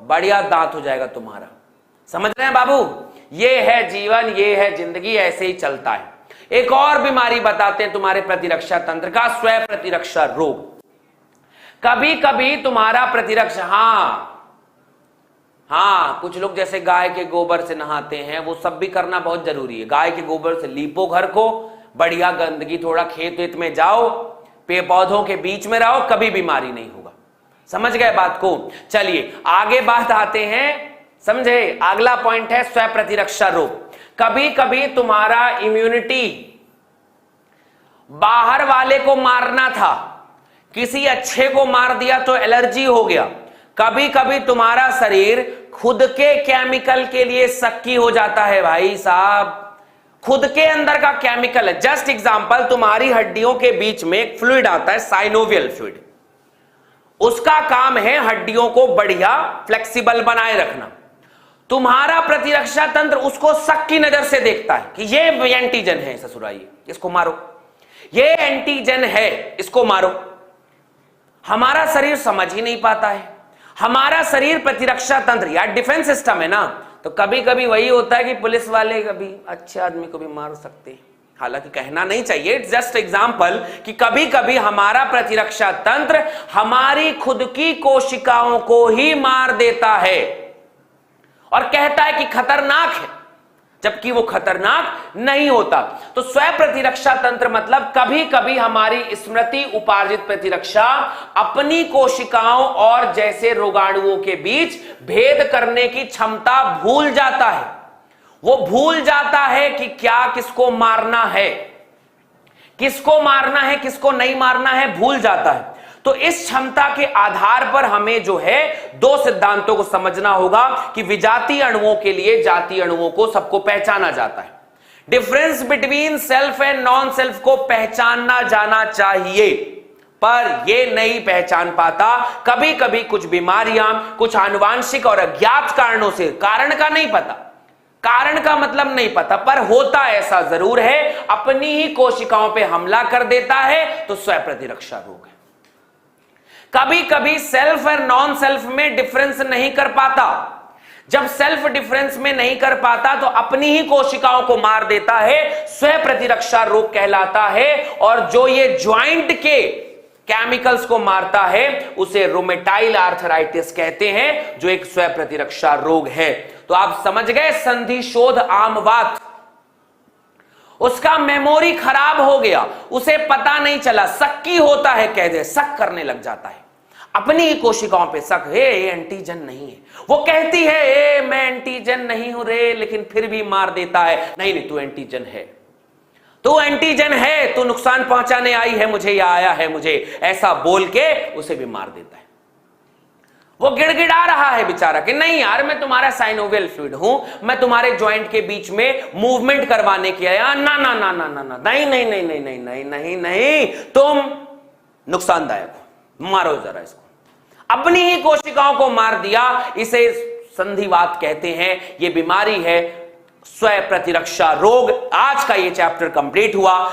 S1: बढ़िया दांत हो जाएगा तुम्हारा। समझ रहे हैं बाबू? ये है जीवन, ये है जिंदगी, ऐसे ही चलता है। एक और बीमारी बताते हैं तुम्हारे प्रतिरक्षा तंत्र का, स्व प्रतिरक्षा रोग। कभी कभी तुम्हारा प्रतिरक्षा, हाँ कुछ लोग जैसे गाय के गोबर से नहाते हैं, वो सब भी करना बहुत जरूरी है। गाय के गोबर से लीपो घर को, बढ़िया गंदगी, थोड़ा खेत वेत में जाओ, पेड़ पौधों के बीच में रहो, कभी बीमारी नहीं होगा। समझ गए बात को? चलिए आगे बात आते हैं, समझे? अगला पॉइंट है स्व प्रतिरक्षा रोग। कभी कभी तुम्हारा इम्यूनिटी, बाहर वाले को मारना था, किसी अच्छे को मार दिया तो एलर्जी हो गया। कभी कभी तुम्हारा शरीर खुद के केमिकल के लिए सक्की हो जाता है भाई साहब, खुद के अंदर का केमिकल है। जस्ट एग्जांपल, तुम्हारी हड्डियों के बीच में एक फ्लूइड आता है, साइनोवियल फ्लूइड। उसका काम है हड्डियों को बढ़िया फ्लेक्सिबल बनाए रखना। तुम्हारा प्रतिरक्षा तंत्र उसको शक की नजर से देखता है कि ये एंटीजन है ससुराई, इसको मारो, ये एंटीजन है, इसको मारो। हमारा शरीर समझ ही नहीं पाता है। हमारा शरीर प्रतिरक्षा तंत्र या डिफेंस सिस्टम है ना, तो कभी कभी वही होता है कि पुलिस वाले कभी अच्छे आदमी को भी मार सकते हैं। हालांकि कहना नहीं चाहिए, इट्स जस्ट एग्जांपल कि कभी कभी हमारा प्रतिरक्षा तंत्र हमारी खुद की कोशिकाओं को ही मार देता है और कहता है कि खतरनाक है, जबकि वो खतरनाक नहीं होता। तो स्व प्रतिरक्षा तंत्र मतलब कभी कभी हमारी स्मृति उपार्जित प्रतिरक्षा अपनी कोशिकाओं और जैसे रोगाणुओं के बीच भेद करने की क्षमता भूल जाता है। वो भूल जाता है कि क्या किसको मारना है, किसको मारना है, किसको नहीं मारना है, भूल जाता है। तो इस क्षमता के आधार पर हमें जो है दो सिद्धांतों को समझना होगा कि विजातीय अणुओं के लिए जातीय अणुओं को सबको पहचाना जाता है। Difference between self and non self को पहचानना जाना चाहिए, पर यह नहीं पहचान पाता। कभी कभी कुछ बीमारियां कुछ आनुवांशिक और अज्ञात कारणों से, कारण का नहीं पता, कारण का मतलब नहीं पता, पर होता ऐसा जरूर है, अपनी ही कोशिकाओं पे हमला कर देता है, तो स्व प्रतिरक्षा रोग है। कभी कभी सेल्फ और नॉन सेल्फ में डिफरेंस नहीं कर पाता। जब सेल्फ डिफरेंस में नहीं कर पाता तो अपनी ही कोशिकाओं को मार देता है, स्व प्रतिरक्षा रोग कहलाता है। और जो ये ज्वाइंट के केमिकल्स को मारता है उसे रोमेटाइल आर्थराइटिस कहते हैं, जो एक स्व प्रतिरक्षा रोग है। तो आप समझ गए, संधि शोध आम बात। उसका मेमोरी खराब हो गया, उसे पता नहीं चला, सक्की होता है, कह दे शक करने लग जाता है, अपनी ही कोशिकाओं पे शक, हे एंटीजन नहीं है। वो कहती है ए मैं एंटीजन नहीं हूं रे, लेकिन फिर भी मार देता है, नहीं नहीं तू एंटीजन है, तू एंटीजन है, तू नुकसान पहुंचाने आई है मुझे या आया है मुझे, ऐसा बोल के उसे भी मार देता है। वो गिड़गिड़ा रहा है बेचारा कि नहीं यार मैं तुम्हारा साइनोवियल फ्लूइड हूं, मैं तुम्हारे जॉइंट के बीच में मूवमेंट करवाने के आया, ना ना ना ना ना ना, नहीं नहीं नहीं नहीं नहीं नहीं नहीं नहीं, तुम नुकसानदायक हो, मारो जरा इसको। अपनी ही कोशिकाओं को मार दिया, इसे संधिवात कहते हैं। यह बीमारी है स्व प्रतिरक्षा रोग। आज का ये चैप्टर कंप्लीट हुआ।